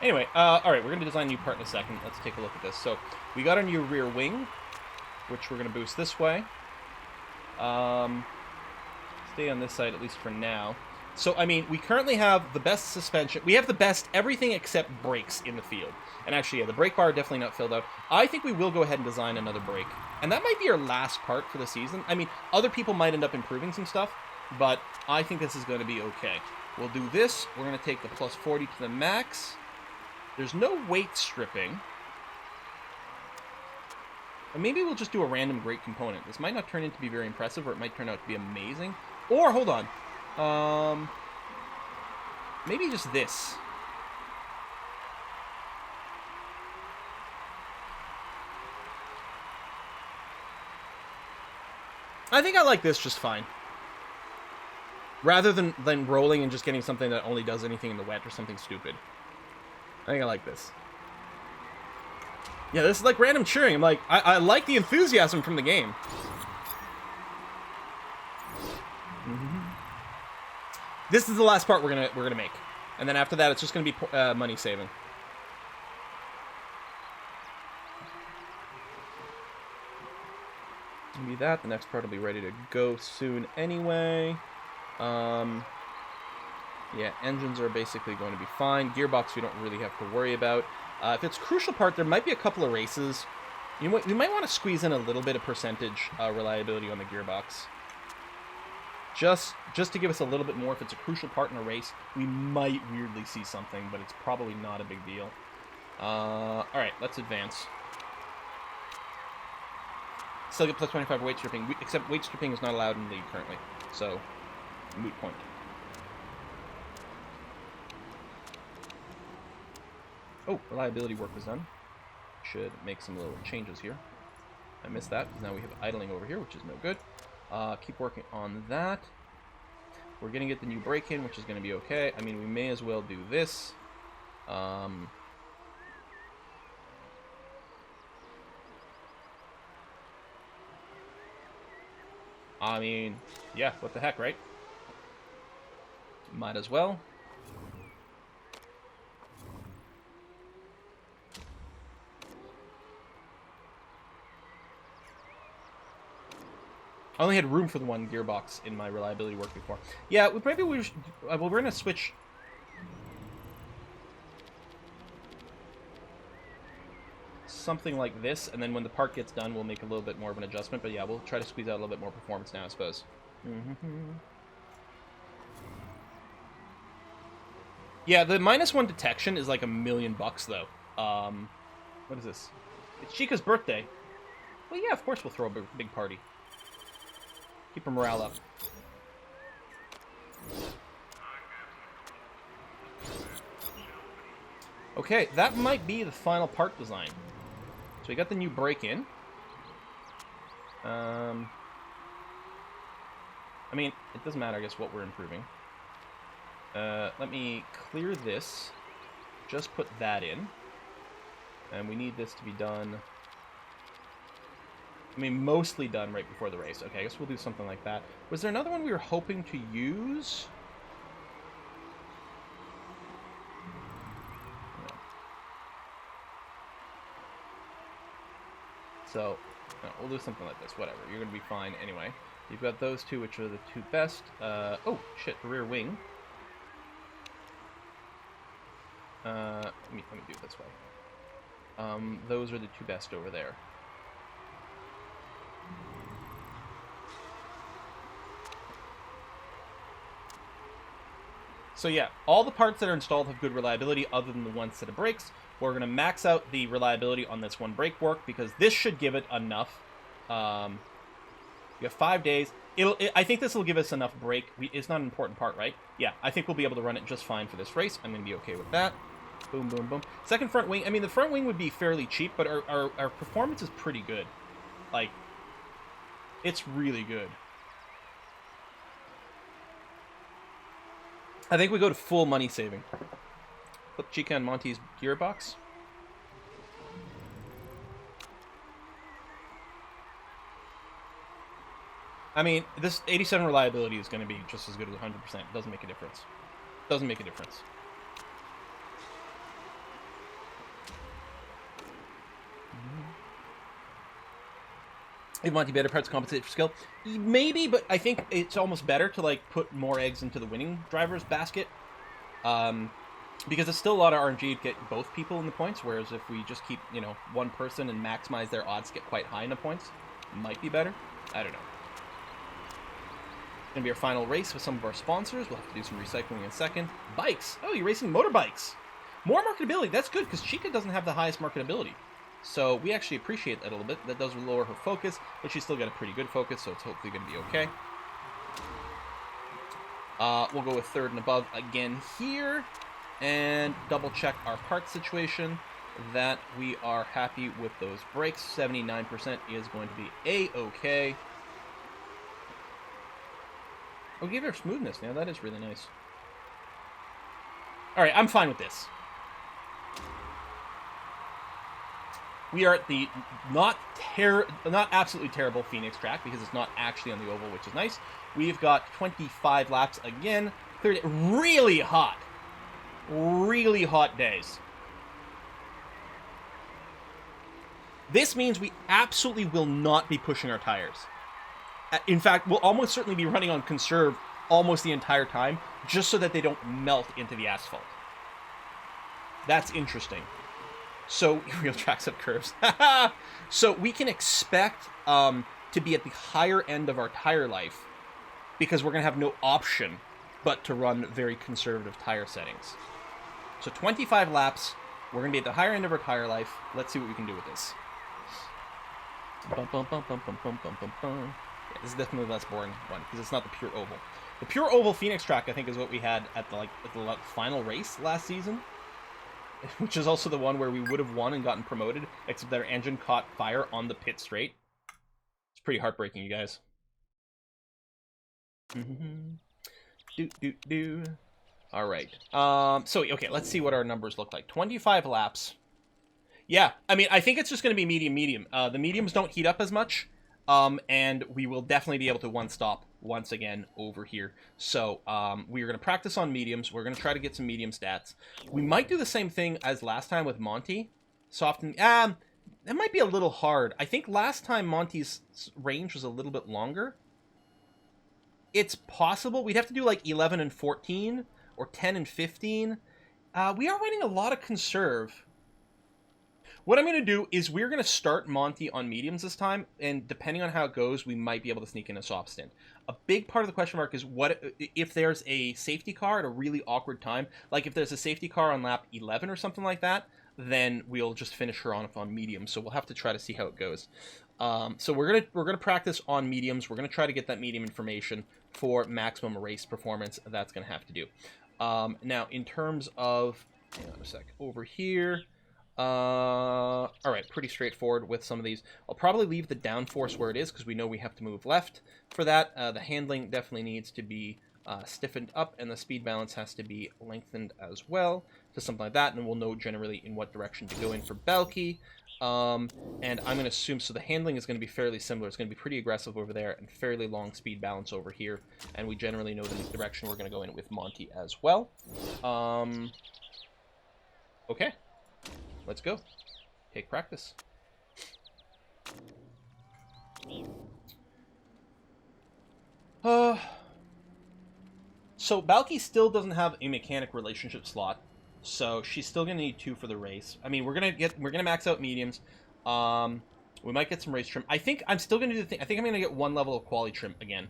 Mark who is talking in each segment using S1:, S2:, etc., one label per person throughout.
S1: Anyway, all right, we're going to design a new part in a second. Let's take a look at this. So we got a new rear wing, which we're going to boost this way. Stay on this side, at least for now. So, I mean, we currently have the best suspension. We have the best everything except brakes in the field. And actually, yeah, the brake bar definitely not filled out. I think we will go ahead and design another brake. And that might be our last part for the season. I mean, other people might end up improving some stuff, but I think this is going to be okay. We'll do this. We're going to take the plus 40 to the max. There's no weight stripping. And maybe we'll just do a random great component. This might not turn into be very impressive, or it might turn out to be amazing. Or, hold on. Maybe just this. I think I like this just fine. Rather than rolling and just getting something that only does anything in the wet or something stupid. I think I like this. Yeah, this is like random cheering. I'm like, I like the enthusiasm from the game. This is the last part we're gonna make, and then after that, it's just gonna be money saving. Maybe that. The next part will be ready to go soon anyway. Yeah, engines are basically going to be fine. Gearbox we don't really have to worry about. If it's a crucial part, there might be a couple of races. You might want to squeeze in a little bit of percentage reliability on the gearbox. Just to give us a little bit more. If it's a crucial part in a race, we might weirdly see something, but it's probably not a big deal. Alright, let's advance. Still get plus 25 weight stripping, except weight stripping is not allowed in the league currently. So, moot point. Oh, reliability work was done. Should make some little changes here. I missed that, because now we have idling over here, which is no good. Keep working on that. We're going to get the new brake in, which is going to be okay. I mean, we may as well do this. I mean, yeah, what the heck, right? Might as well. I only had room for the one gearbox in my reliability work before. Yeah, maybe we should... well, we're going to switch... something like this, and then when the part gets done, we'll make a little bit more of an adjustment. But yeah, we'll try to squeeze out a little bit more performance now, I suppose. Yeah, the -1 detection is like $1,000,000, though. What is this? It's Chica's birthday. Well, yeah, of course we'll throw a big party. Keep her morale up. Okay, that might be the final part design. So we got the new brake in. I mean, it doesn't matter, I guess, what we're improving. Let me clear this. Just put that in. And we need this to be done... I mean, mostly done right before the race. Okay, I guess we'll do something like that. Was there another one we were hoping to use? No. So, no, we'll do something like this. Whatever. You're going to be fine anyway. You've got those two, which are the two best. Oh, shit, the rear wing. Let me do it this way. Those are the two best over there. So yeah, all the parts that are installed have good reliability other than the one set of brakes. We're going to max out the reliability on this one brake work because this should give it enough. We have 5 days. I think this will give us enough brake. It's not an important part, right? Yeah, I think we'll be able to run it just fine for this race. I'm going to be okay with that. Boom, boom, boom. Second front wing. I mean, the front wing would be fairly cheap, but our performance is pretty good. Like, it's really good. I think we go to full money saving. Put Chica and Monty's gearbox. I mean, this 87 reliability is going to be just as good as 100%. It doesn't make a difference. Doesn't make a difference. If Monty better parts compensate for skill, maybe, but I think it's almost better to like put more eggs into the winning driver's basket, because it's still a lot of RNG to get both people in the points. Whereas if we just keep one person and maximize their odds to get quite high in the points, might be better. I don't know. It's gonna be our final race with some of our sponsors. We'll have to do some recycling in a second. Bikes. Oh, you're racing motorbikes. More marketability. That's good because Chica doesn't have the highest marketability. So we actually appreciate that a little bit. That does lower her focus, but she's still got a pretty good focus, so it's hopefully going to be okay. We'll go with third and above again here, and double check our part situation, that we are happy with those brakes. 79% is going to be A-okay. Oh, give her smoothness now. That is really nice. All right, I'm fine with this. We are at the not absolutely terrible Phoenix track because it's not actually on the oval, which is nice. We've got 25 laps again. Cleared it. Really hot days. This means we absolutely will not be pushing our tires. In fact, we'll almost certainly be running on conserve almost the entire time, just so that they don't melt into the asphalt. That's interesting. So, real tracks have curves. So, we can expect to be at the higher end of our tire life because we're going to have no option but to run very conservative tire settings. So, 25 laps. We're going to be at the higher end of our tire life. Let's see what we can do with this. Yeah, this is definitely the less boring one because it's not the pure oval. The pure oval Phoenix track, I think, is what we had at the final race last season, which is also the one where we would have won and gotten promoted, except that our engine caught fire on the pit straight. It's pretty heartbreaking, you guys. All right. So, okay, let's see what our numbers look like. 25 laps. Yeah, I mean, I think it's just going to be medium. The mediums don't heat up as much, and we will definitely be able to one-stop once again over here. So we are going to practice on mediums. We're going to try to get some medium stats. We might do the same thing as last time with Monty. Soften. That might be a little hard. I think last time Monty's range was a little bit longer. It's possible. We'd have to do like 11 and 14 or 10 and 15. We are running a lot of conserve. What I'm going to do is we're going to start Monty on mediums this time, and depending on how it goes, we might be able to sneak in a soft stint. A big part of the question mark is what if there's a safety car at a really awkward time, like if there's a safety car on lap 11 or something like that, then we'll just finish her on mediums. So we'll have to try to see how it goes. So we're gonna practice on mediums. We're gonna try to get that medium information for maximum race performance. That's gonna have to do. Now in terms of, hang on a sec, over here. All right, pretty straightforward with some of these. I'll probably leave the downforce where it is because we know we have to move left for that. The handling definitely needs to be stiffened up, and the speed balance has to be lengthened as well to something like that, and we'll know generally in what direction to go in for Balky. And I'm going to assume, so the handling is going to be fairly similar. It's going to be pretty aggressive over there and fairly long speed balance over here, and we generally know the direction we're going to go in with Monty as well. Okay. Let's go. Take practice. So Balky still doesn't have a mechanic relationship slot, so she's still gonna need 2 for the race. I mean, we're gonna max out mediums. We might get some race trim. I think I'm still gonna do the thing. I think I'm gonna get 1 level of quality trim again.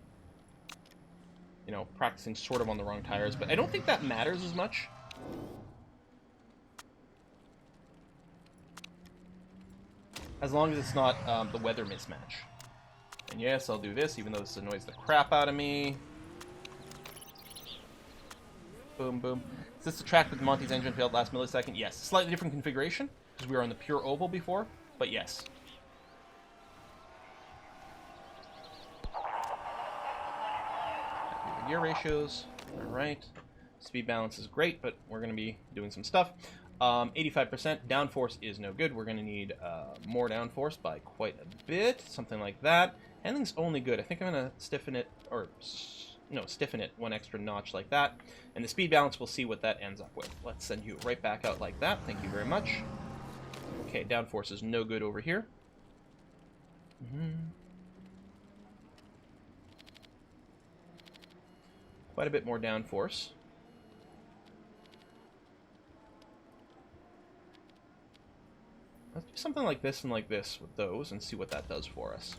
S1: You know, practicing sort of on the wrong tires, but I don't think that matters as much. As long as it's not the weather mismatch. And yes, I'll do this, even though this annoys the crap out of me. Boom, boom. Is this the track that Monty's engine failed last millisecond? Yes. Slightly different configuration, because we were on the pure oval before, but yes. Happy with the gear ratios. Alright. Speed balance is great, but we're going to be doing some stuff. 85% downforce is no good. We're going to need more downforce by quite a bit, something like that. Handling's only good. I think I'm going to stiffen it, or no, stiffen it 1 extra notch like that. And the speed balance, we'll see what that ends up with. Let's send you right back out like that. Thank you very much. Okay, downforce is no good over here. Quite a bit more downforce. Let's do something like this and like this with those and see what that does for us.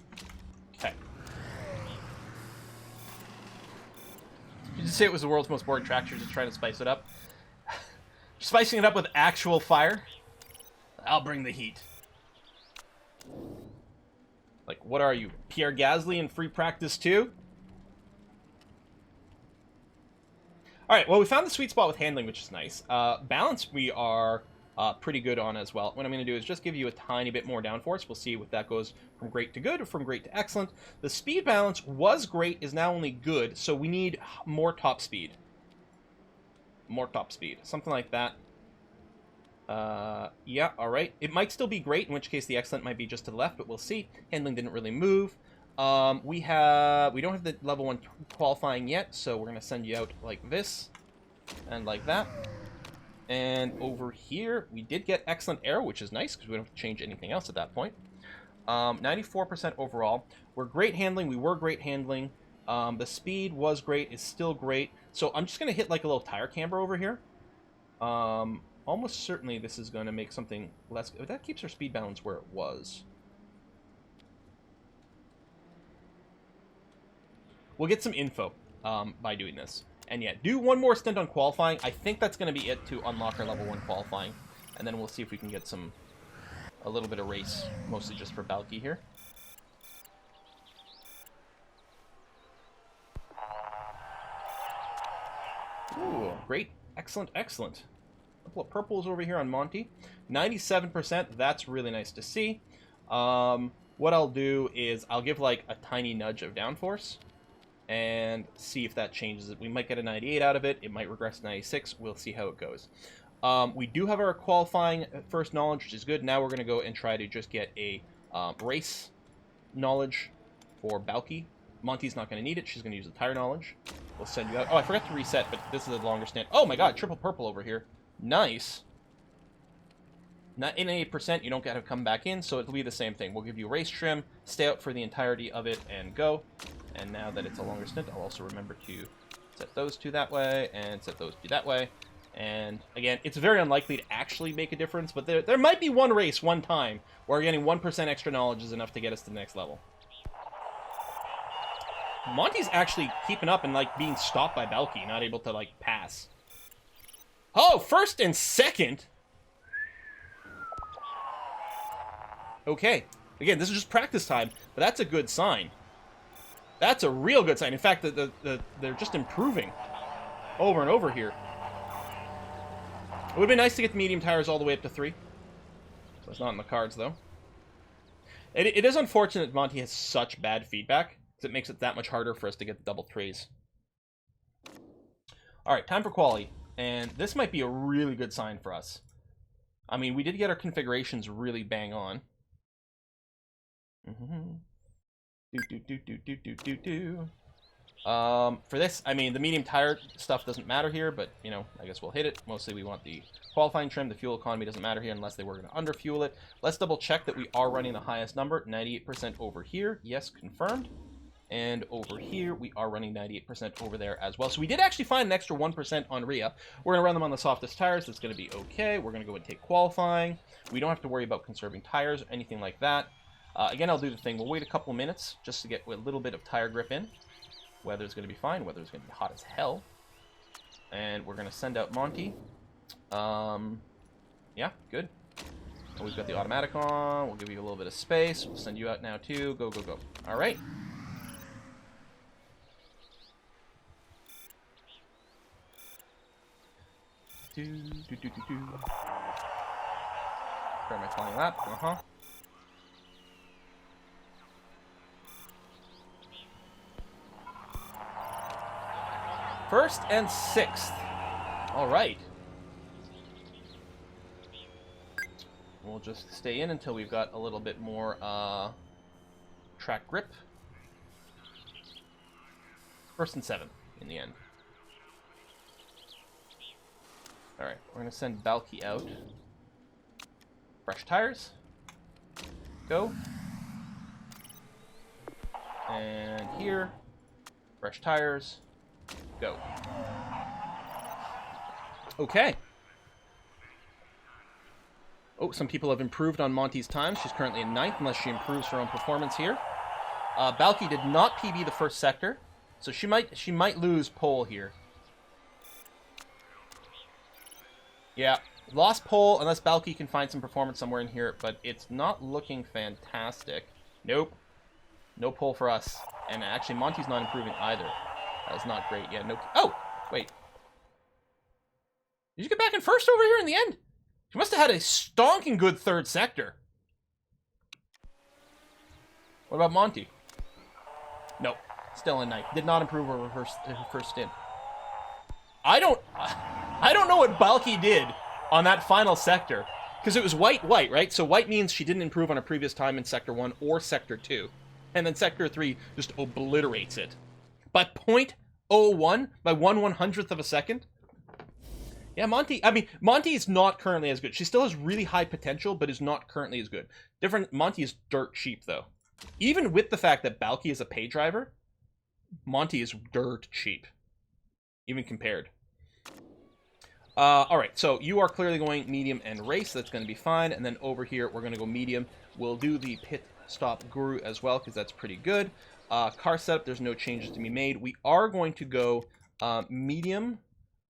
S1: Okay. Did you say it was the world's most boring track? You're just trying to spice it up? Spicing it up with actual fire? I'll bring the heat. Like, what are you? Pierre Gasly in free practice too? Alright, well, we found the sweet spot with handling, which is nice. Balance, we are pretty good on as well. What I'm going to do is just give you a tiny bit more downforce. We'll see if that goes from great to good or from great to excellent. The speed balance was great, is now only good, so we need more top speed. More top speed. Something like that. Yeah, alright. It might still be great, in which case the excellent might be just to the left, but we'll see. Handling didn't really move. We don't have the level 1 qualifying yet, so we're going to send you out like this and like that. And over here, we did get excellent air, which is nice because we don't have to change anything else at that point. 94% overall. We're great handling. We were great handling. The speed was great. It's still great. So I'm just going to hit like a little tire camber over here. Almost certainly this is going to make something less... That keeps our speed balance where it was. We'll get some info by doing this. And yeah, do one more stint on qualifying. I think that's going to be it to unlock our level 1 qualifying. And then we'll see if we can get a little bit of race, mostly just for Balky here. Ooh, great. Excellent, excellent. A couple of purples over here on Monty. 97%, that's really nice to see. What I'll do is I'll give like a tiny nudge of downforce and see if that changes it. We might get a 98 out of it. It might regress to 96. We'll see how it goes. We do have our qualifying first knowledge, which is good. Now we're going to go and try to just get a race knowledge for Balky. Monty's not going to need it. She's going to use the tire knowledge. We'll send you out. Oh, I forgot to reset, but this is a longer stint. Oh my god, triple purple over here. Nice. Not in 8%, you don't get to come back in, so it'll be the same thing. We'll give you race trim, stay out for the entirety of it, and go. And now that it's a longer stint, I'll also remember to set those two that way, and set those two that way. And again, it's very unlikely to actually make a difference, but there might be one race, one time, where getting 1% extra knowledge is enough to get us to the next level. Monty's actually keeping up and, like, being stopped by Balky, not able to, like, pass. Oh, first and second? Okay. Again, this is just practice time, but that's a good sign. That's a real good sign. In fact, they're just improving over and over here. It would be nice to get the medium tires all the way up to 3. So it's not in the cards, though. It is unfortunate that Monty has such bad feedback, because it makes it that much harder for us to get the double 3s. Alright, time for quali. And this might be a really good sign for us. I mean, we did get our configurations really bang on. For this, I mean, the medium tire stuff doesn't matter here, but, you know, I guess we'll hit it. Mostly we want the qualifying trim. The fuel economy doesn't matter here unless they were going to underfuel it. Let's double check that we are running the highest number, 98% over here. Yes, confirmed. And over here, we are running 98% over there as well. So we did actually find an extra 1% on Rhea. We're going to run them on the softest tires. That's going to be okay. We're going to go and take qualifying. We don't have to worry about conserving tires or anything like that. Again, I'll do the thing. We'll wait a couple minutes just to get a little bit of tire grip in. Weather's going to be fine. Weather's going to be hot as hell. And we're going to send out Monty. Yeah, good. And we've got the automatic on. We'll give you a little bit of space. We'll send you out now too. Go, go, go. All right. Prepare my flying lap. First and 6th. All right. We'll just stay in until we've got a little bit more track grip. 1st and 7th in the end. All right, we're going to send Balky out. Fresh tires. Go. And here. Fresh tires. Go. Okay. Oh, some people have improved on Monty's time. She's currently in 9th, unless she improves her own performance here. Balky did not PB the first sector, so she might lose pole here. Yeah, lost pole unless Balky can find some performance somewhere in here, but it's not looking fantastic. Nope. No pole for us. And actually, Monty's not improving either. That's not great. Yeah, no... Oh! Wait. Did you get back in first over here in the end? She must have had a stonking good 3rd sector. What about Monty? Nope. Still in 9th. Did not improve over her first stint. I don't know what Balky did on that final sector. Because it was white, right? So white means she didn't improve on a previous time in Sector 1 or Sector 2. And then Sector 3 just obliterates it. By 0.01, by 1/100th of a second. Yeah, Monty is not currently as good. She still has really high potential, but is not currently as good. Monty is dirt cheap, though. Even with the fact that Balky is a pay driver, Monty is dirt cheap. Even compared. Alright, so you are clearly going medium and race. That's going to be fine. And then over here, we're going to go medium. We'll do the pit stop guru as well, because that's pretty good. Car setup, there's no changes to be made. We are going to go medium.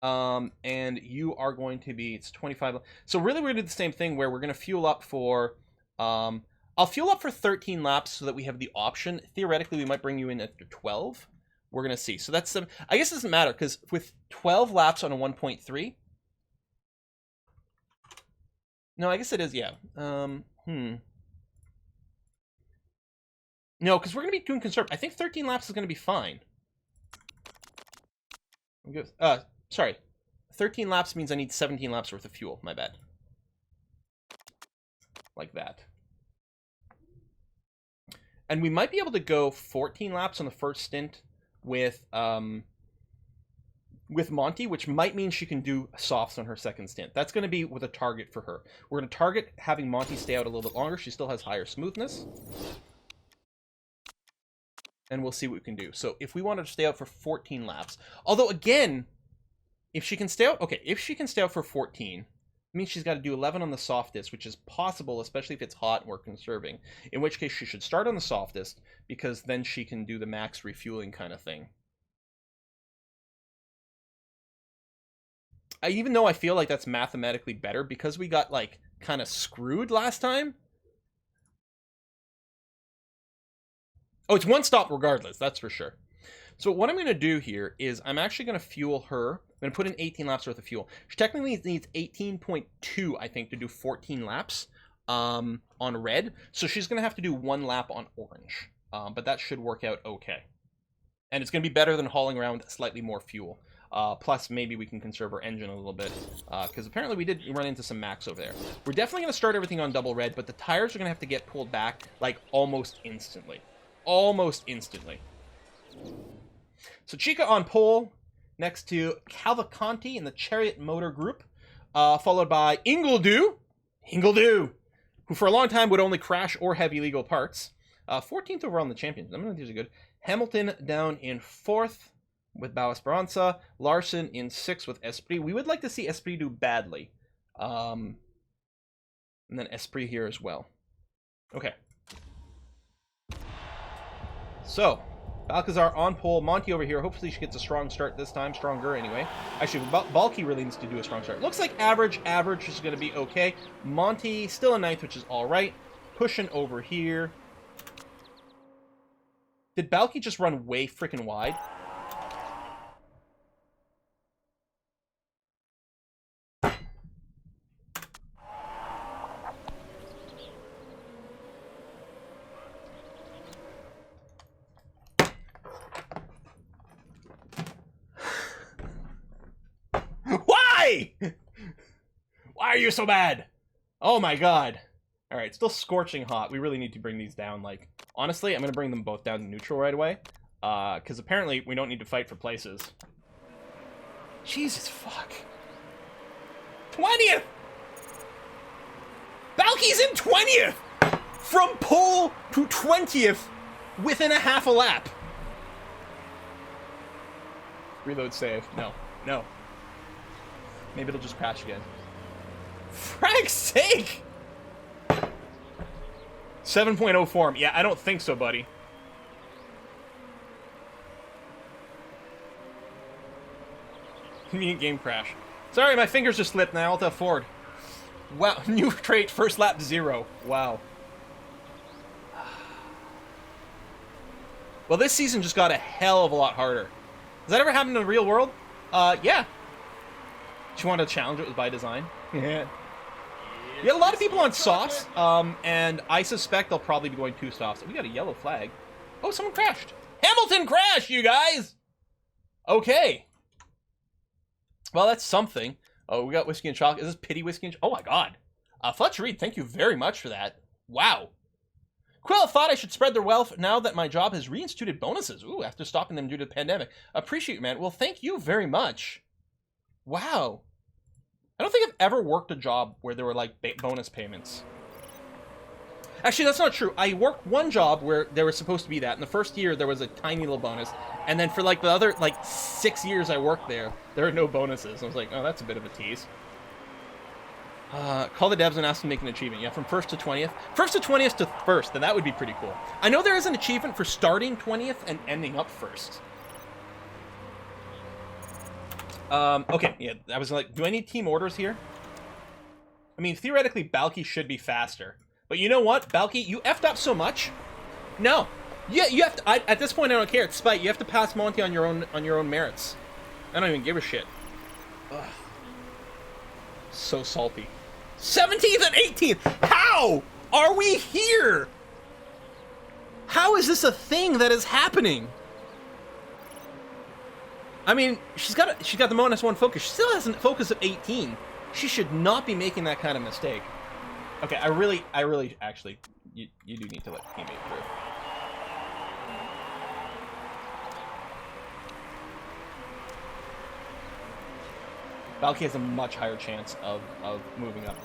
S1: And you are going to be, it's 25. So really we're going to do the same thing where we're going to fuel up for, I'll fuel up for 13 laps so that we have the option. Theoretically, we might bring you in after 12. We're going to see. So that's, I guess it doesn't matter because with 12 laps on a 1.3. No, I guess it is, yeah. No, because we're going to be doing conserve. I think 13 laps is going to be fine. Sorry. 13 laps means I need 17 laps worth of fuel. My bad. Like that. And we might be able to go 14 laps on the first stint with Monty, which might mean she can do softs on her second stint. That's going to be with a target for her. We're going to target having Monty stay out a little bit longer. She still has higher smoothness. And we'll see what we can do. So if we want her to stay out for 14 laps, although again, if she can stay out, okay, if she can stay out for 14, it means she's got to do 11 on the softest, which is possible, especially if it's hot and we're conserving. In which case, she should start on the softest, because then she can do the max refueling kind of thing. Even though I feel like that's mathematically better, because we got, like, kind of screwed last time. Oh, it's one stop regardless, that's for sure. So what I'm going to do here is I'm actually going to fuel her. I'm going to put in 18 laps worth of fuel. She technically needs 18.2, I think, to do 14 laps on red. So she's going to have to do 1 lap on orange. But that should work out okay. And it's going to be better than hauling around slightly more fuel. Plus, maybe we can conserve our engine a little bit. Because apparently we did run into some max over there. We're definitely going to start everything on double red, but the tires are going to have to get pulled back, like, almost instantly. Almost instantly. So Chica on pole, next to Cavalcanti in the Chariot Motor Group, followed by Ingledew, who for a long time would only crash or have illegal parts. 14th overall in the championship. I mean, these are good. Hamilton down in 4th with Bao Esperanza. Larson in 6th with Esprit. We would like to see Esprit do badly. And then Esprit here as well. Okay. So, Balcazar on pole, Monty over here. Hopefully she gets a strong start this time. Stronger, anyway. Actually, Balky really needs to do a strong start. Looks like average is going to be okay. Monty still in 9th, which is all right. Pushing over here. Did Balky just run way freaking wide? Why are you so bad? Oh my god. Alright, still scorching hot. We really need to bring these down, like... Honestly, I'm going to bring them both down to neutral right away. Because apparently we don't need to fight for places. Jesus fuck. 20th! Balky's in 20th! From pole to 20th within a half a lap. Reload save. No. No. Maybe it'll just crash again. Frank's sake! 7.0 form. Yeah, I don't think so, buddy. Convenient game crash. Sorry, my fingers just slipped now. I'll have to afford. Wow. New trait, first lap 0. Wow. Well, this season just got a hell of a lot harder. Has that ever happened in the real world? Yeah. Do you want to challenge it by design? Yeah. We had a lot of people on softs, and I suspect they'll probably be going 2 softs. We got a yellow flag. Oh, someone crashed. Hamilton crashed, you guys! Okay. Well, that's something. Oh, we got whiskey and chocolate. Is this pity whiskey and chocolate? Oh, my God. Fletcher Reed, thank you very much for that. Wow. Quill thought I should spread their wealth now that my job has reinstituted bonuses. Ooh, after stopping them due to the pandemic. Appreciate you, man. Well, thank you very much. Wow. I don't think I've ever worked a job where there were, like, bonus payments. Actually, that's not true. I worked one job where there was supposed to be that. In the first year, there was a tiny little bonus. And then for, like, the other, like, 6 years I worked there, there were no bonuses. I was like, oh, that's a bit of a tease. Call the devs and ask them to make an achievement. Yeah, from 1st to 20th. 1st to 20th to 1st, then that would be pretty cool. I know there is an achievement for starting 20th and ending up 1st. Okay, yeah, I was like, do I need team orders here? I mean, theoretically, Balky should be faster. But you know what, Balky, you effed up so much. No. Yeah, you have to, at this point, I don't care. It's spite. You have to pass Monty on your own merits. I don't even give a shit. Ugh. So salty. 17th and 18th! How are we here? How is this a thing that is happening? I mean, she's got the -1 focus. She still has a focus of 18. She should not be making that kind of mistake. Okay, I really, actually, you do need to let the teammate through. Valky has a much higher chance of moving up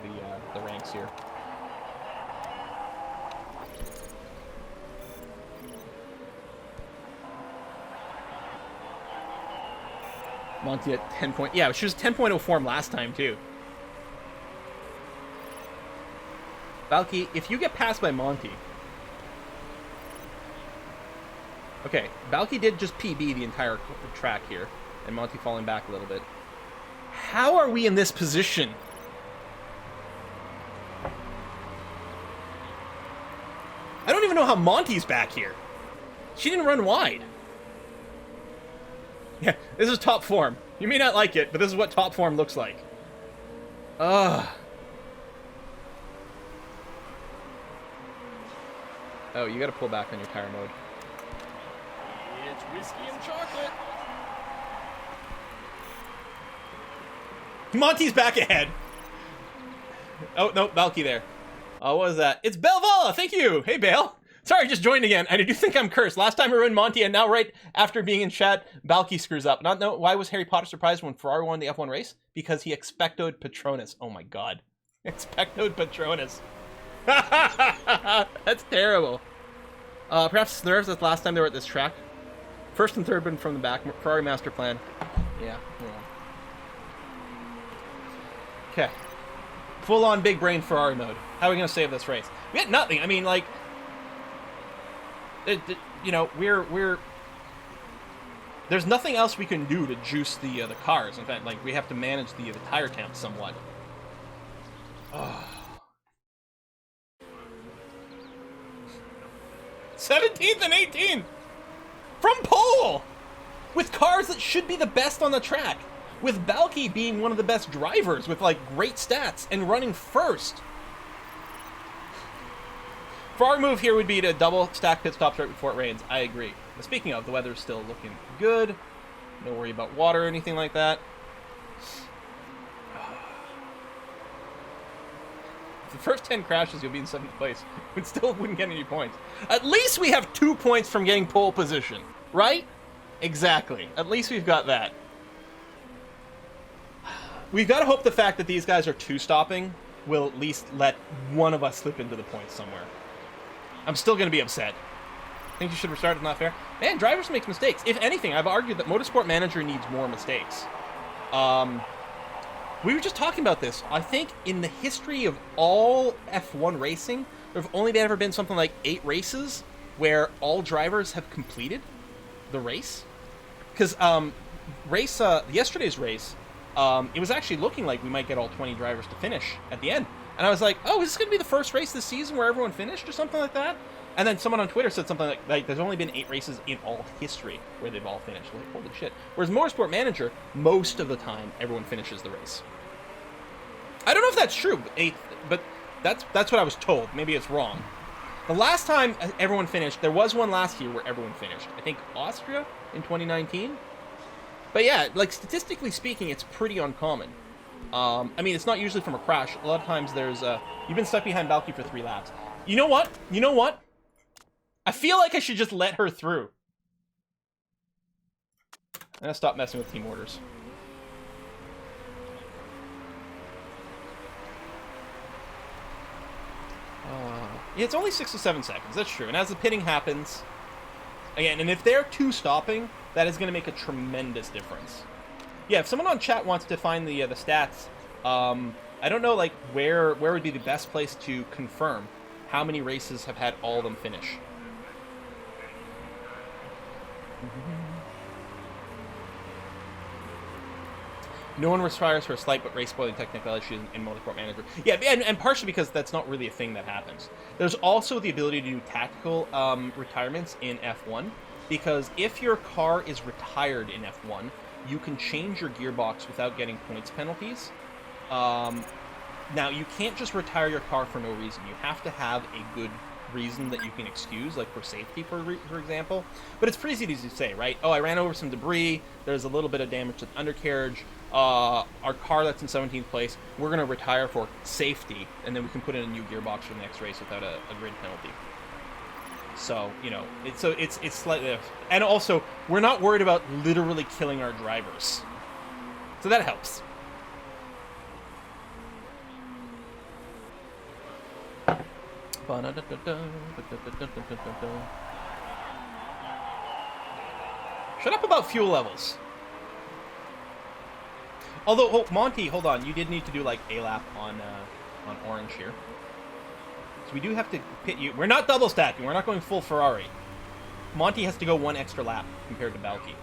S1: the ranks here. Monty at 10 point. Yeah, she was 10.0 form last time too. Valky, if you get passed by Monty. Okay, Valky did just PB the entire track here, and Monty falling back a little bit. How are we in this position? I don't even know how Monty's back here. She didn't run wide. Yeah, this is top form. You may not like it, but this is what top form looks like. Ugh. Oh, you gotta pull back on your tire mode. It's whiskey and chocolate. Monty's back ahead. Oh, no, Valky there. Oh, what was that? It's Belvala! Thank you! Hey, Bale. Sorry, just joined again. I do think I'm cursed. Last time I ruined Monty, and now right after being in chat, Valky screws up. Why was Harry Potter surprised when Ferrari won the F1 race? Because he expectoed Patronus. Oh my god. Expectoed Patronus. That's terrible. Perhaps nerves the last time they were at this track. First and third been from the back. Ferrari master plan. Yeah. Okay. Full-on big brain Ferrari mode. How are we going to save this race? We got nothing. I mean, like... you know, we're... There's nothing else we can do to juice the cars. In fact, like, we have to manage the tire temp somewhat. Oh. 17th and 18th! From pole! With cars that should be the best on the track. With Balky being one of the best drivers with, like, great stats and running first. For our move here would be to double stack pit stops right before it rains. I agree. But speaking of, the weather's still looking good. No worry about water or anything like that. If the first 10 crashes, you'll be in 7th place. We still wouldn't get any points. At least we have 2 points from getting pole position, right? Exactly. At least we've got that. We've got to hope the fact that these guys are 2-stopping will at least let one of us slip into the points somewhere. I'm still going to be upset. Think you should restart? It's not fair. Man, drivers make mistakes. If anything, I've argued that Motorsport Manager needs more mistakes. We were just talking about this. I think in the history of all F1 racing, there have only ever been something like 8 races where all drivers have completed the race. Because yesterday's race, it was actually looking like we might get all 20 drivers to finish at the end. And I was like, oh, is this going to be the first race this season where everyone finished or something like that? And then someone on Twitter said something like there's only been 8 races in all history where they've all finished. Like, holy shit. Whereas Motorsport Manager, most of the time, everyone finishes the race. I don't know if that's true, but that's what I was told. Maybe it's wrong. The last time everyone finished, there was one last year where everyone finished. I think Austria in 2019. But yeah, like statistically speaking, it's pretty uncommon. I mean, it's not usually from a crash. A lot of times there's you've been stuck behind Balky for 3 laps. You know what? I feel like I should just let her through. I'm gonna stop messing with team orders. Yeah, it's only 6 to 7 seconds. That's true. And as the pitting happens, again, and if they're 2 stopping, that is going to make a tremendous difference. Yeah, if someone on chat wants to find the stats, I don't know like where would be the best place to confirm how many races have had all of them finish. No one retires for a slight but race-spoiling technical issue in Motorsport Manager. Yeah, and partially because that's not really a thing that happens. There's also the ability to do tactical retirements in F1, because if your car is retired in F1, you can change your gearbox without getting points penalties. Now, you can't just retire your car for no reason. You have to have a good reason that you can excuse, like for safety, for example. But it's pretty easy to say, right? Oh, I ran over some debris. There's a little bit of damage to the undercarriage. Our car that's in 17th place, we're going to retire for safety, and then we can put in a new gearbox for the next race without a grid penalty. So, you know, it's slightly... And also, we're not worried about literally killing our drivers. So that helps. Shut up about fuel levels. Although, oh, Monty, hold on. You did need to do, like, a lap on orange here. So we do have to pit you. We're not double stacking. We're not going full Ferrari. Monty has to go 1 extra lap compared to Balky.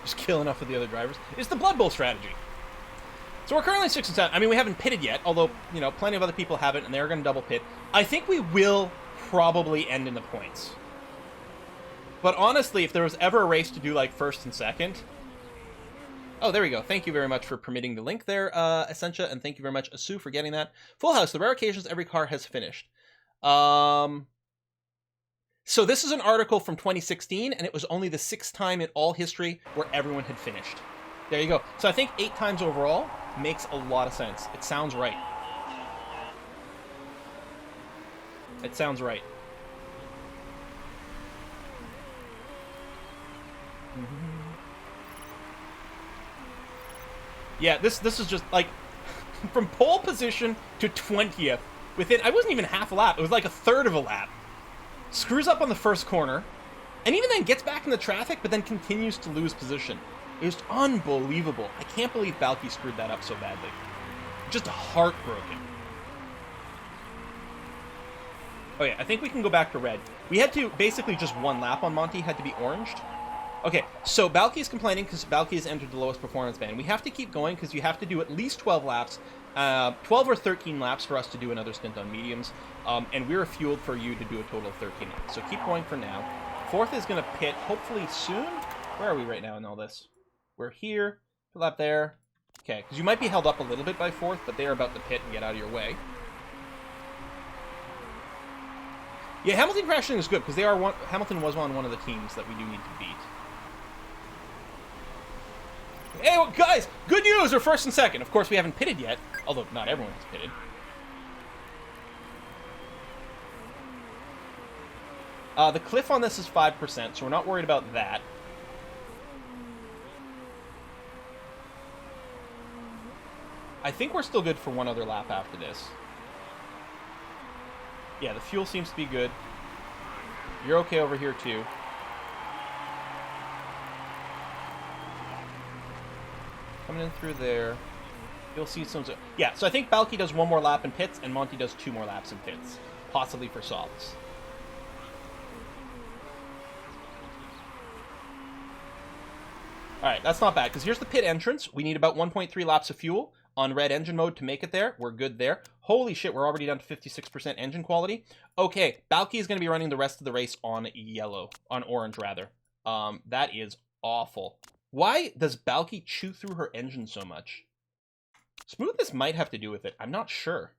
S1: Just kill enough of the other drivers. It's the Blood Bowl strategy. So we're currently 6 and 7. I mean, we haven't pitted yet, although, you know, plenty of other people haven't, and they're going to double pit. I think we will probably end in the points. But honestly, if there was ever a race to do, like, first and second... Oh, there we go. Thank you very much for permitting the link there, Essentia, and thank you very much, Asu, for getting that. Full House, the rare occasions every car has finished. So this is an article from 2016, and it was only the 6th time in all history where everyone had finished. There you go. So I think 8 times overall makes a lot of sense. It sounds right. It sounds right. Yeah, this is just, like, from pole position to 20th, within, I wasn't even half a lap, it was like a third of a lap. Screws up on the first corner, and even then gets back in the traffic, but then continues to lose position. It was unbelievable. I can't believe Balky screwed that up so badly. Just heartbroken. Oh yeah, I think we can go back to red. We had to, basically just 1 lap on Monty had to be oranged. Okay, so Balky's complaining because Balky has entered the lowest performance band. We have to keep going because you have to do at least 12 laps, 12 or 13 laps for us to do another stint on mediums, and we're fueled for you to do a total of 13 laps. So keep going for now. 4th is going to pit hopefully soon. Where are we right now in all this? We're here, lap there. Okay, because you might be held up a little bit by 4th, but they're about to pit and get out of your way. Yeah, Hamilton crashing is good because Hamilton was on one of the teams that we do need to beat. Hey, well, guys, good news! We're 1st and 2nd. Of course, we haven't pitted yet, although not everyone has pitted. The cliff on this is 5%, so we're not worried about that. I think we're still good for one other lap after this. Yeah, the fuel seems to be good. You're okay over here, too. Coming in through there. You'll see some... Yeah, so I think Balky does one more lap in pits, and Monty does 2 more laps in pits. Possibly for softs. Alright, that's not bad, because here's the pit entrance. We need about 1.3 laps of fuel on red engine mode to make it there. We're good there. Holy shit, we're already down to 56% engine quality. Okay, Balky is going to be running the rest of the race on yellow. On orange, rather. That is awful. Why does Balky chew through her engine so much? Smoothness might have to do with it. I'm not sure.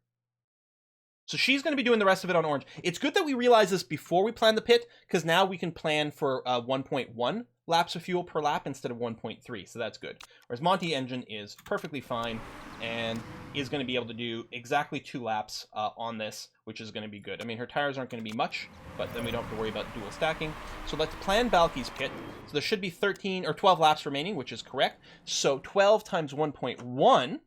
S1: So she's going to be doing the rest of it on orange. It's good that we realize this before we plan the pit, because now we can plan for 1.1 laps of fuel per lap instead of 1.3, so that's good. Whereas Monty engine is perfectly fine and is going to be able to do exactly 2 laps on this, which is going to be good. I mean, her tires aren't going to be much, but then we don't have to worry about dual stacking. So let's plan Balky's pit. So there should be 13 or 12 laps remaining, which is correct. So 12 times 1.1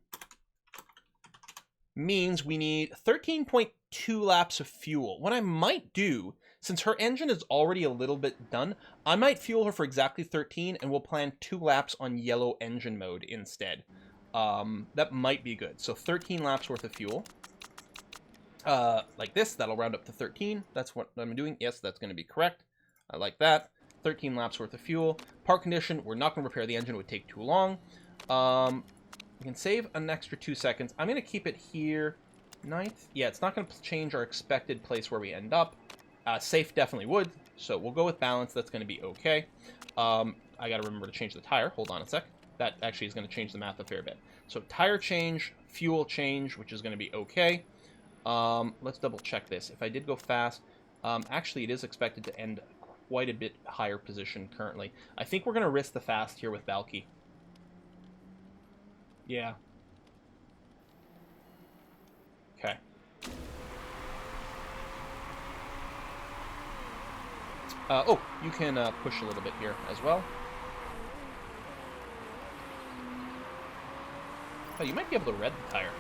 S1: means we need 13.2 laps of fuel. What I might do, since her engine is already a little bit done, I might fuel her for exactly 13, and we'll plan 2 laps on yellow engine mode instead. That might be good. So 13 laps worth of fuel. Like this, that'll round up to 13. That's what I'm doing. Yes, that's going to be correct. I like that. 13 laps worth of fuel. Park condition, we're not going to repair the engine. It would take too long. We can save an extra 2 seconds. I'm going to keep it here. 9th. Yeah, it's not going to change our expected place where we end up. Safe definitely would. So we'll go with balance. That's going to be okay. I got to remember to change the tire. Hold on a sec. That actually is going to change the math a fair bit. So tire change, fuel change, which is going to be okay. Let's double check this. If I did go fast, actually it is expected to end quite a bit higher position currently. I think we're going to risk the fast here with Balky. Yeah. Okay. Oh, you can push a little bit here as well. Oh, you might be able to red the tire.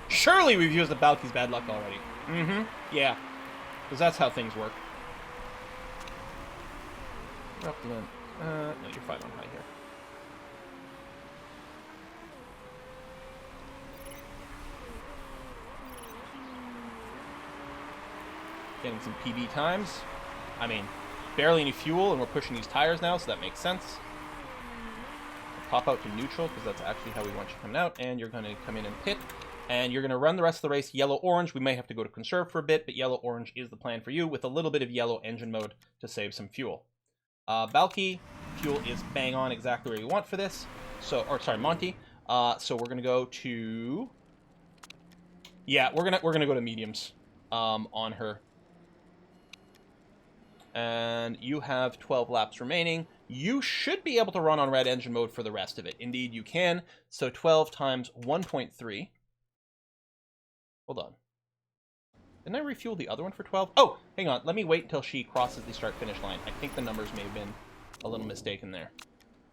S1: Surely we've used the Balky's bad luck already. Mm-hmm. Yeah. Because that's how things work. Up to then. No, you're fine on high here. Getting some PB times. I mean, barely any fuel, and we're pushing these tires now, so that makes sense. I'll pop out to neutral, because that's actually how we want you coming out, and you're going to come in and pit, and you're going to run the rest of the race yellow-orange. We may have to go to conserve for a bit, but yellow-orange is the plan for you, with a little bit of yellow engine mode to save some fuel. Balky, fuel is bang on exactly where you want for this. So, or sorry, Monty. So we're gonna go to. Yeah, we're gonna go to mediums, on her. And you have 12 laps remaining. You should be able to run on red engine mode for the rest of it. Indeed, you can. So 12 times 1.3. Hold on. Didn't I refuel the other one for 12? Oh, hang on. Let me wait until she crosses the start-finish line. I think the numbers may have been a little mistaken there.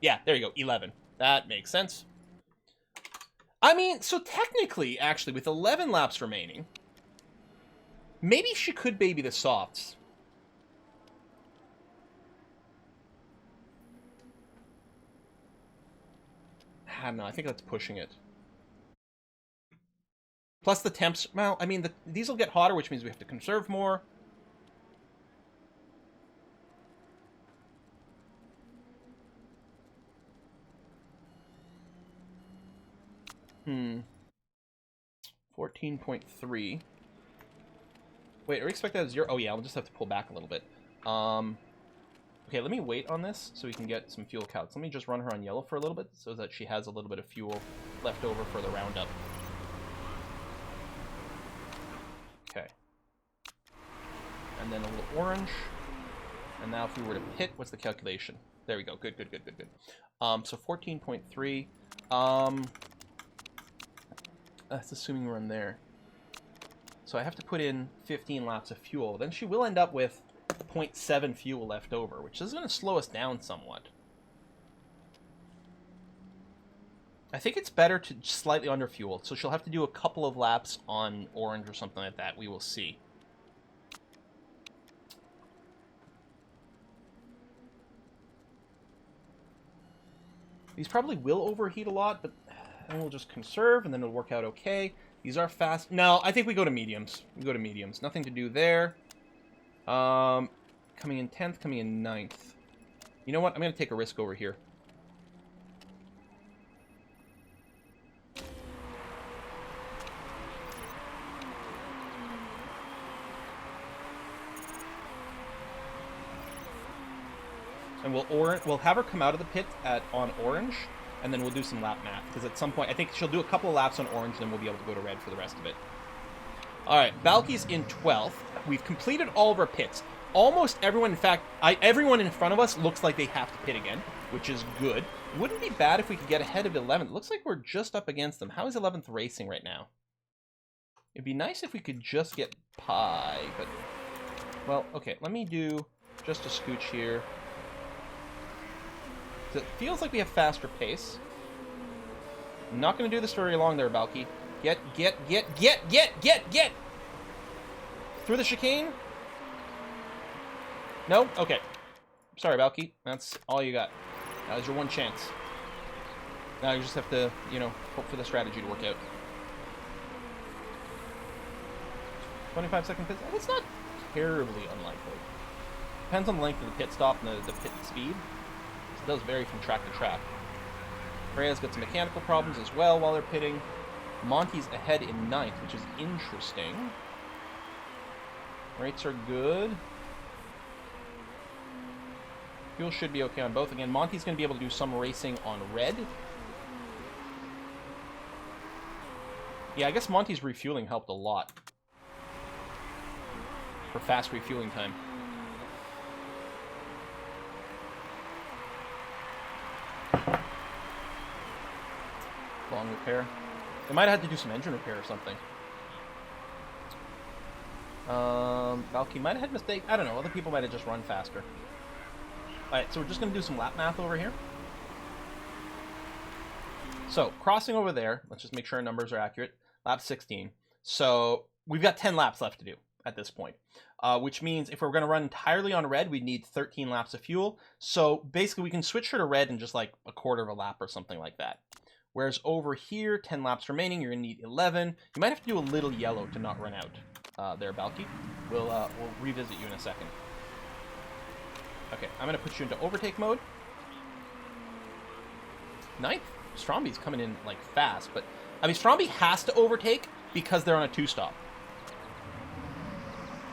S1: Yeah, there you go. 11. That makes sense. I mean, so technically, actually, with 11 laps remaining, maybe she could baby the softs. I don't know. I think that's pushing it. Plus the temps, well, I mean, these will get hotter, which means we have to conserve more. Hmm. 14.3. Wait, are we expecting that at 0? Oh, yeah, we'll just have to pull back a little bit. Okay, let me wait on this so we can get some fuel counts. Let me just run her on yellow for a little bit so that she has a little bit of fuel left over for the roundup. Okay. And then a little orange. And now if we were to pit, what's the calculation? There we go. Good, good, good, good, good. So 14.3. That's assuming we're in there. So I have to put in 15 laps of fuel. Then she will end up with 0.7 fuel left over, which is going to slow us down somewhat. I think it's better to slightly under fuel, so she'll have to do a couple of laps on orange or something like that. We will see. These probably will overheat a lot, but then we'll just conserve, and then it'll work out okay. These are fast. No, I think we go to mediums. We go to mediums. Nothing to do there. Coming in 10th, coming in 9th. You know what? I'm going to take a risk over here. And we'll have her come out of the pit on orange, and then we'll do some lap math. Because at some point, I think she'll do a couple of laps on orange, then we'll be able to go to red for the rest of it. All right, Balky's in 12th. We've completed all of our pits. Almost everyone, in fact, everyone in front of us looks like they have to pit again, which is good. It wouldn't be bad if we could get ahead of 11th. It looks like we're just up against them. How is 11th racing right now? It'd be nice if we could just get Pi, but... Well, okay, let me do just a scooch here. It feels like we have faster pace. I'm not going to do this very long there, Balky. Get! Through the chicane? No? Okay. Sorry, Balky. That's all you got. That was your one chance. Now you just have to, you know, hope for the strategy to work out. 25-second pit. It's not terribly unlikely. Depends on the length of the pit stop and the pit speed. It does vary from track to track. Freya's got some mechanical problems as well while they're pitting. Monty's ahead in 9th, which is interesting. Rates are good. Fuel should be okay on both. Again, Monty's going to be able to do some racing on red. Yeah, I guess Monty's refueling helped a lot. For fast refueling time. Long repair. They might have had to do some engine repair or something. Valky might have had a mistake. I don't know. Other people might have just run faster. Alright, so we're just going to do some lap math over here. So, crossing over there. Let's just make sure our numbers are accurate. Lap 16. So, we've got 10 laps left to do at this point. Which means if we're going to run entirely on red, we'd need 13 laps of fuel. So, basically, we can switch her to red in just like a quarter of a lap or something like that. Whereas over here, 10 laps remaining, you're going to need 11. You might have to do a little yellow to not run out there, Balky. We'll revisit you in a second. Okay, I'm going to put you into overtake mode. 9th? Stromby's coming in, like, fast, but... I mean, Stromby has to overtake because they're on a 2-stop.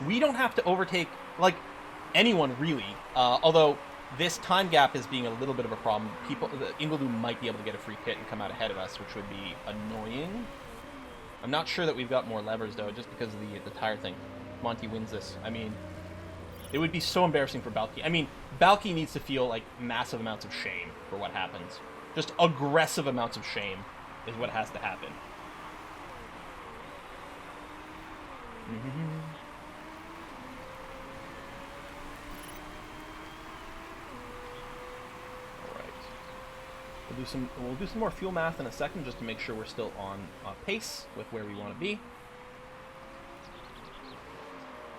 S1: We don't have to overtake, like, anyone, really. Although... this time gap is being a little bit of a problem. Ingledew might be able to get a free pit and come out ahead of us, which would be annoying. I'm not sure that we've got more levers, though, just because of the tire thing. Monty wins this. I mean, it would be so embarrassing for Balky. I mean, Balky needs to feel, like, massive amounts of shame for what happens. Just aggressive amounts of shame is what has to happen. We'll do some more fuel math in a second just to make sure we're still on pace with where we want to be.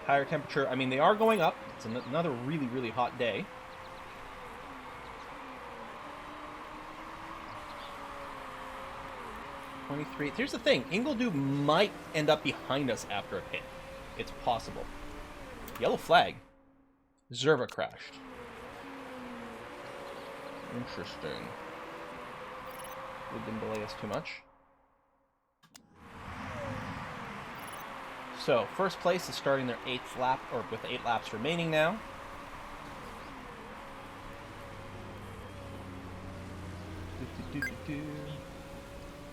S1: Tire temperature, I mean, they are going up. It's another really, really hot day. .23. Here's the thing. Ingledew might end up behind us after a pit. It's possible. Yellow flag. Zerva crashed. Interesting. It didn't delay us too much. So, first place is starting their 8th lap, or with 8 laps remaining now.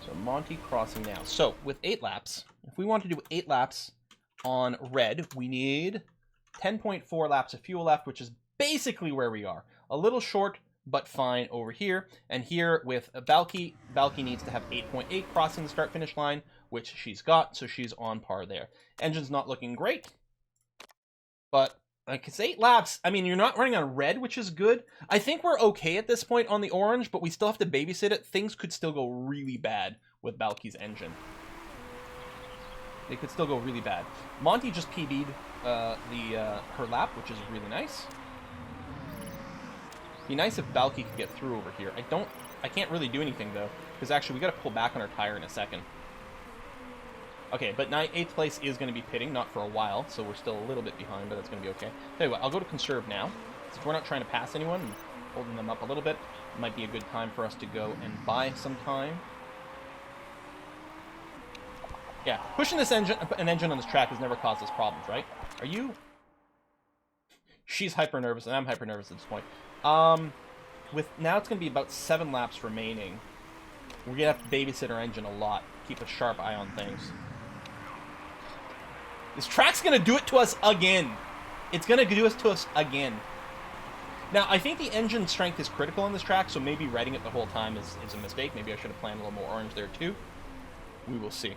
S1: So, Monty crossing now. So, with 8 laps, if we want to do 8 laps on red, we need 10.4 laps of fuel left, which is basically where we are. A little short, but fine over here. And here with Balky, Balky needs to have 8.8 crossing the start-finish line, which she's got, so she's on par there. Engine's not looking great, but Because 8 laps, I mean, you're not running on red, which is good. I think we're okay at this point on the orange, but we still have to babysit it. Things could still go really bad with Balky's engine. They could still go really bad. Monty just PB'd her lap, which is really nice. Be nice if Balky could get through over here. I can't really do anything, though, because actually we got to pull back on our tire in a second. Okay, but 8th place is going to be pitting, not for a while, so we're still a little bit behind, but that's going to be okay. Tell you what, I'll go to conserve now. Since we're not trying to pass anyone and holding them up a little bit, it might be a good time for us to go and buy some time. Yeah, pushing an engine on this track has never caused us problems, right? Are you? She's hyper nervous, and I'm hyper nervous at this point. Now it's going to be about 7 laps remaining. We're going to have to babysit our engine a lot. Keep a sharp eye on things. This track's going to do it to us again. It's going to do it to us again. Now, I think the engine strength is critical on this track, so maybe riding it the whole time is a mistake. Maybe I should have planned a little more orange there, too. We will see.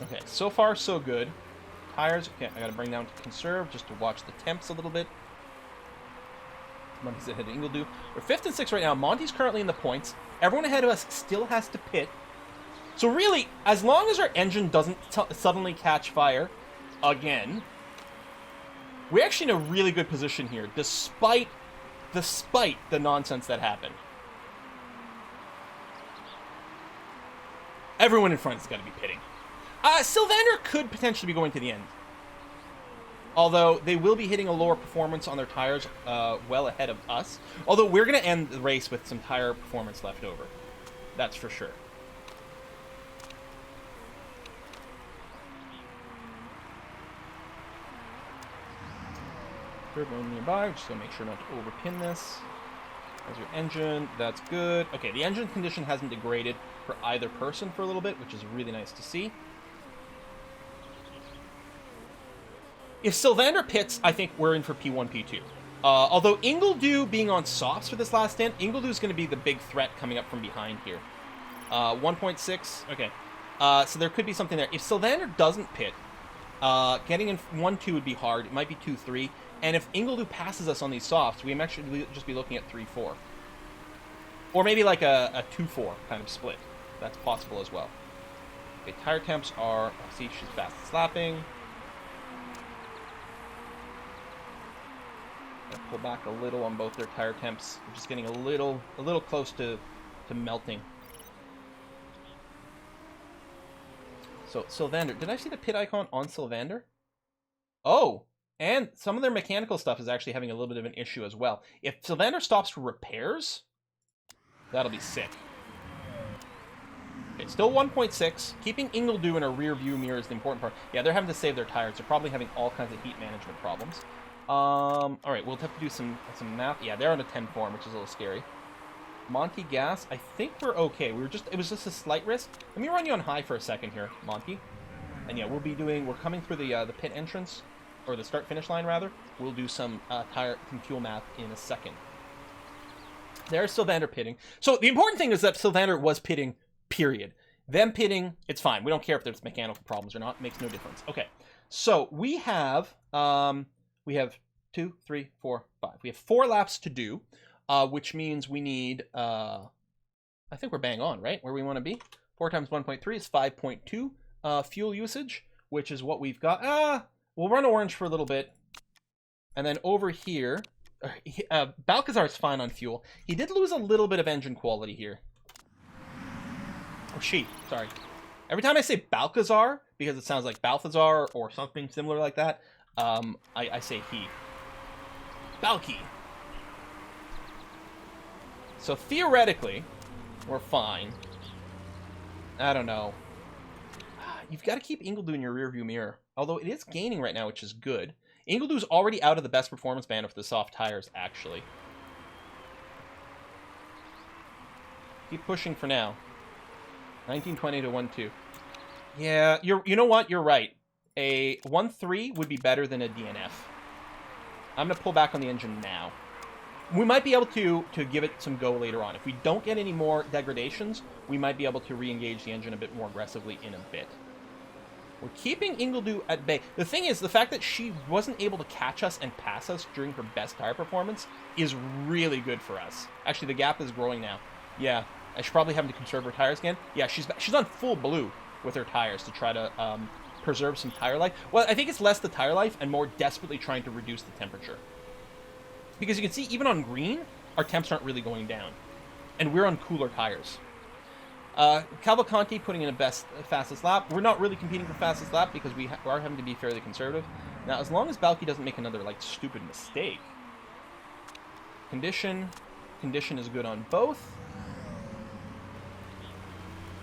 S1: Okay, so far, so good. Tires, okay, I got to bring down to conserve just to watch the temps a little bit. Monty's ahead of Ingledew. We're 5th and 6th right now. Monty's currently in the points. Everyone ahead of us still has to pit. So really, as long as our engine doesn't suddenly catch fire again, we're actually in a really good position here, despite the nonsense that happened. Everyone in front has got to be pitting. Sylvander could potentially be going to the end. Although they will be hitting a lower performance on their tires well ahead of us. Although we're going to end the race with some tire performance left over. That's for sure. Turbo nearby. Just going to make sure not to overpin this. There's your engine. That's good. Okay, the engine condition hasn't degraded for either person for a little bit, which is really nice to see. If Sylvander pits, I think we're in for P1, P2. Although Ingledew being on softs for this last stint, Ingledew's going to be the big threat coming up from behind here. 1.6, okay. So there could be something there. If Sylvander doesn't pit, getting in 1-2 would be hard. It might be 2-3. And if Ingledew passes us on these softs, we might actually just be looking at 3-4. Or maybe like a 2-4 kind of split. That's possible as well. Okay, tire temps are... see, she's fast slapping. Pull back a little on both their tire temps. We're just getting a little close to melting. So Sylvander, did I see the pit icon on Sylvander? Oh, and some of their mechanical stuff is actually having a little bit of an issue as well. If Sylvander stops for repairs, that'll be sick. Okay, still 1.6. Keeping Ingledew in a rear view mirror is the important part. Yeah, they're having to save their tires. They're probably having all kinds of heat management problems. All right, we'll have to do some math. Yeah, they're on a 10 form, which is a little scary. Monty gas, I think we're okay. It was just a slight risk. Let me run you on high for a second here, Monty. And yeah, we're coming through the pit entrance, or the start finish line rather. We'll do some fuel math in a second. There's Sylvander pitting. So the important thing is that Sylvander was pitting, period. Them pitting, it's fine. We don't care if there's mechanical problems or not. It makes no difference. Okay, so we have 2, 3, 4, 5. We have 4 laps to do, which means we need, I think we're bang on, right? Where we want to be. 4 times 1.3 is 5.2 fuel usage, which is what we've got. We'll run orange for a little bit. And then over here, Balcazar's fine on fuel. He did lose a little bit of engine quality here. Or she, sorry. Every time I say Balcazar, because it sounds like Balthazar or something similar like that, I say he. Balky. So theoretically, we're fine. I don't know. You've got to keep Ingledew in your rearview mirror. Although it is gaining right now, which is good. Ingledew's already out of the best performance band of the soft tires, actually. Keep pushing for now. 1920 to 1-2. Yeah, you know what? You're right. A 1-3 would be better than a DNF. I'm going to pull back on the engine now. We might be able to give it some go later on. If we don't get any more degradations, we might be able to re-engage the engine a bit more aggressively in a bit. We're keeping Ingledew at bay. The thing is, the fact that she wasn't able to catch us and pass us during her best tire performance is really good for us. Actually, the gap is growing now. Yeah, I should probably have to conserve her tires again. Yeah, she's on full blue with her tires to try to preserve some tire life. Well, I think it's less the tire life and more desperately trying to reduce the temperature. Because you can see, even on green, our temps aren't really going down. And we're on cooler tires. Cavalcanti putting in a fastest lap. We're not really competing for fastest lap because we are having to be fairly conservative. Now, as long as Balki doesn't make another, like, stupid mistake. Condition is good on both.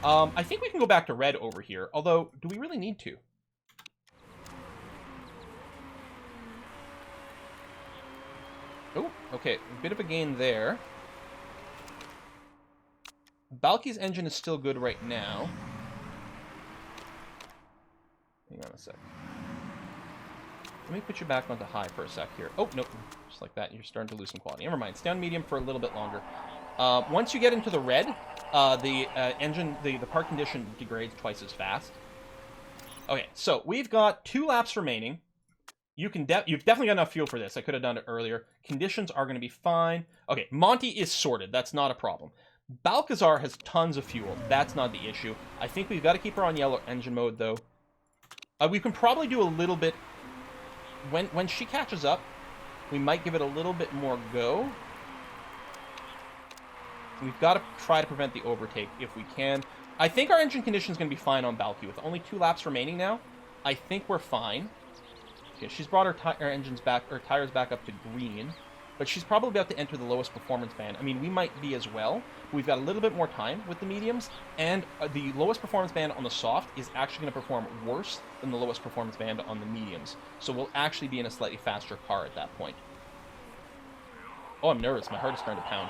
S1: I think we can go back to red over here. Although, do we really need to? Oh, okay. A bit of a gain there. Balki's engine is still good right now. Hang on a sec. Let me put you back onto high for a sec here. Oh, no. Just like that, you're starting to lose some quality. Never mind. Stay on medium for a little bit longer. Once you get into the red, the part condition degrades twice as fast. Okay, so we've got 2 laps remaining. You've definitely got enough fuel for this. I could have done it earlier. Conditions are going to be fine. Okay, Monty is sorted. That's not a problem. Balcazar has tons of fuel. That's not the issue. I think we've got to keep her on yellow engine mode, though. We can probably do a little bit... When she catches up, we might give it a little bit more go. We've got to try to prevent the overtake if we can. I think our engine condition is going to be fine on Balki. With only 2 laps remaining now, I think we're fine. Okay, she's brought her tires back up to green. But she's probably about to enter the lowest performance band. I mean, we might be as well. We've got a little bit more time with the mediums. And the lowest performance band on the soft is actually going to perform worse than the lowest performance band on the mediums. So we'll actually be in a slightly faster car at that point. Oh, I'm nervous. My heart is starting to pound.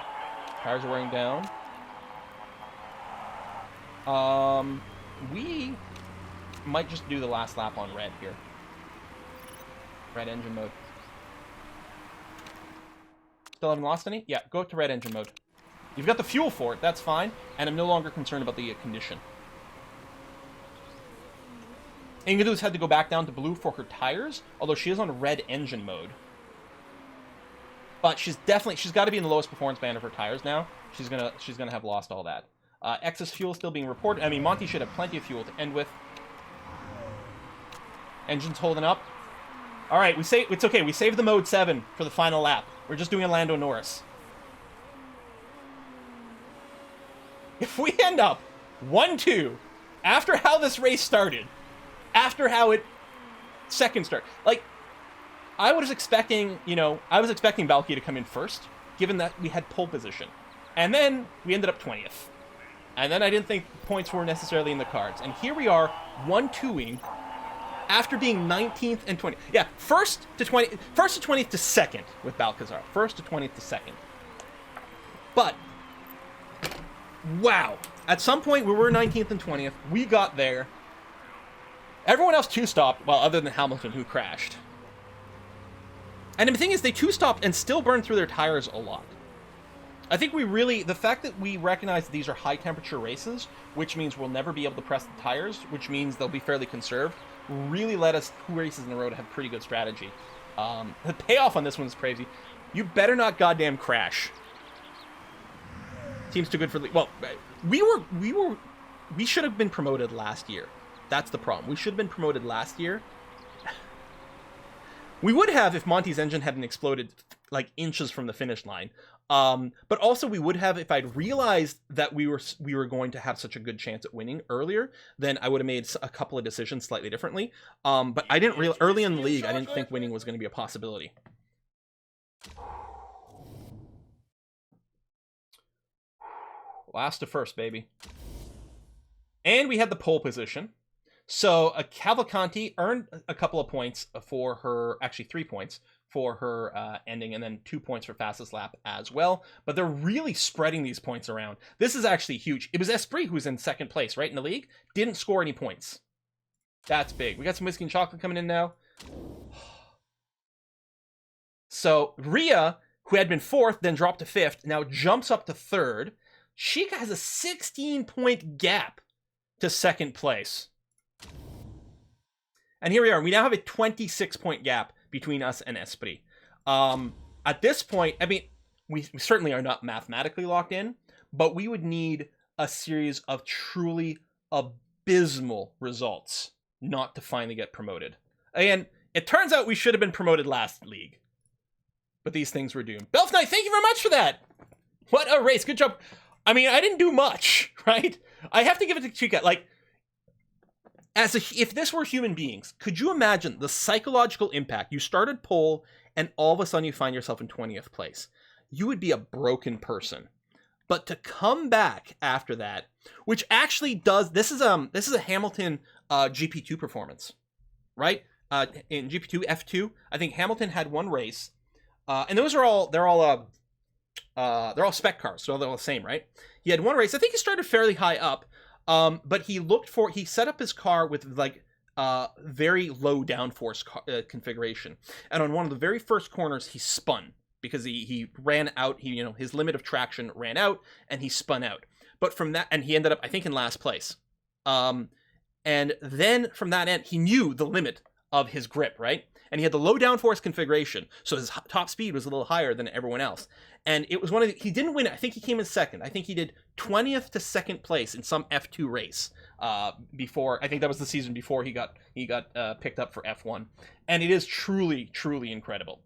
S1: Tires are wearing down. We might just do the last lap on red here. Red engine mode. Still haven't lost any? Yeah, go to red engine mode. You've got the fuel for it, that's fine, and I'm no longer concerned about the condition. Ingledew's had to go back down to blue for her tires, although she is on red engine mode. But she's got to be in the lowest performance band of her tires now. She's gonna have lost all that. Excess fuel still being reported. I mean, Monty should have plenty of fuel to end with. Engine's holding up. All right, it's okay. We saved the mode 7 for the final lap. We're just doing a Lando Norris. If we end up 1-2 after how this race started, after how it second start, like I was expecting Balki to come in first, given that we had pole position, and then we ended up 20th, and then I didn't think points were necessarily in the cards, and here we are 1-2ing. After being 19th and 20th. Yeah, first to 20th to second with Balcazar. First to 20th to second. But, wow. At some point, we were 19th and 20th. We got there. Everyone else two-stopped, well, other than Hamilton, who crashed. And the thing is, they two-stopped and still burned through their tires a lot. I think the fact that we recognize that these are high-temperature races, which means we'll never be able to press the tires, which means they'll be fairly conserved, really led us 2 races in a row to have pretty good strategy. The payoff on this one is crazy. You better not goddamn crash. Team's too good for... Well, we should have been promoted last year. That's the problem. We should have been promoted last year. We would have if Monty's engine hadn't exploded like inches from the finish line. But also we would have if I'd realized that we were going to have such a good chance at winning earlier, then I would have made a couple of decisions slightly differently. But I didn't early in the league, I didn't think winning was going to be a possibility. Last to first, baby. And we had the pole position. So Cavalcanti earned a couple of points for her, actually 3 points for her ending, and then 2 points for fastest lap as well. But they're really spreading these points around. This is actually huge. It was Esprit who was in second place, right, in the league. Didn't score any points. That's big. We got some whiskey and chocolate coming in now. So Rhea, who had been fourth, then dropped to fifth, now jumps up to third. She has a 16-point gap to second place. And here we are. We now have a 26-point gap between us and Esprit. At this point, I mean, we certainly are not mathematically locked in, but we would need a series of truly abysmal results not to finally get promoted. Again, it turns out we should have been promoted last league, but these things were doomed. Belf Knight, thank you very much for that. What a race. Good job. I mean, I didn't do much, right? I have to give it to Chica. Like, if this were human beings, could you imagine the psychological impact? You started pole, and all of a sudden you find yourself in 20th place. You would be a broken person. But to come back after that, which actually does, this is a Hamilton GP2 performance, right? In GP2 F2, I think Hamilton had one race, and those are they're all spec cars, so they're all the same, right? He had one race. I think he started fairly high up. But he set up his car with like very low downforce configuration, and on one of the very first corners he spun because he ran out. His limit of traction ran out, and he spun out. But from that, and he ended up, I think, in last place. And then from that end, he knew the limit of his grip, right? And he had the low downforce configuration, so his top speed was a little higher than everyone else. And it was he didn't win it. I think he came in second. I think he did 20th to second place in some F2 race before. I think that was the season before he got picked up for F1. And it is truly, truly incredible.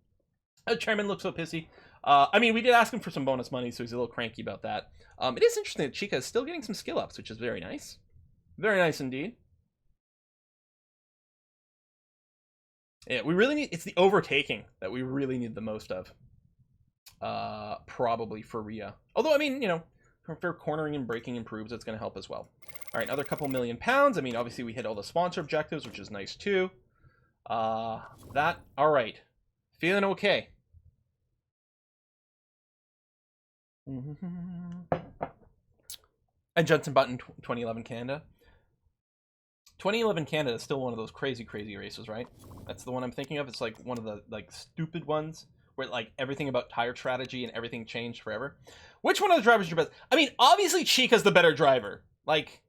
S1: The chairman looks so pissy. I mean, we did ask him for some bonus money, so he's a little cranky about that. It is interesting that Chica is still getting some skill ups, which is very nice. Very nice indeed. Yeah, we really need, it's the overtaking that we really need the most of. Probably for Rhea. Although, I mean, if cornering and braking improves, it's going to help as well. All right, another couple £1 million. I mean, obviously we hit all the sponsor objectives, which is nice too. All right. Feeling okay. And Jensen Button 2011 Canada. 2011 Canada is still one of those crazy, crazy races, right? That's the one I'm thinking of. It's like one of the stupid ones where like everything about tire strategy and everything changed forever. Which one of the drivers is your best? I mean, obviously Chica's the better driver. Like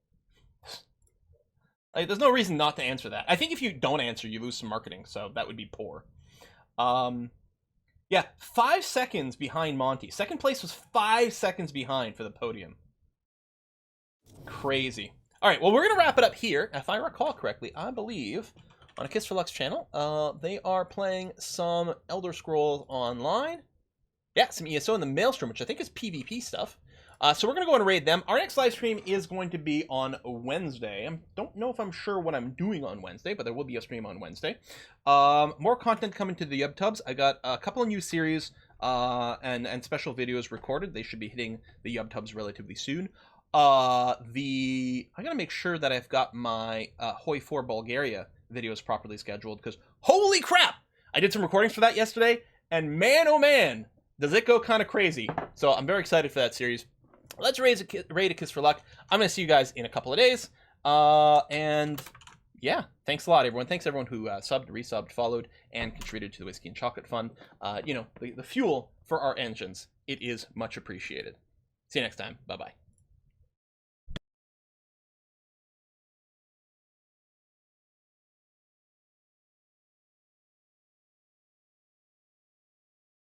S1: there's no reason not to answer that. I think if you don't answer, you lose some marketing, so that would be poor. Yeah, 5 seconds behind Monty. Second place was 5 seconds behind for the podium. Crazy. All right, well, we're going to wrap it up here. If I recall correctly, I believe on a Kiss for Lux channel, they are playing some Elder Scrolls Online. Yeah, some ESO in the Maelstrom, which I think is PvP stuff. So we're going to go and raid them. Our next live stream is going to be on Wednesday. I don't know if I'm sure what I'm doing on Wednesday, but there will be a stream on Wednesday. More content coming to the YubTubs. I got a couple of new series and special videos recorded. They should be hitting the YubTubs relatively soon. I gotta make sure that I've got my Hoi 4 Bulgaria videos properly scheduled, because holy crap, I did some recordings for that yesterday, and man oh man, does it go kind of crazy. So I'm very excited for that series. Let's raid a Kiss for Luck. I'm gonna see you guys in a couple of days, and yeah, thanks a lot everyone. Thanks everyone who subbed, resubbed, followed, and contributed to the Whiskey and Chocolate Fund. The fuel for our engines. It is much appreciated. See you next time. Bye bye.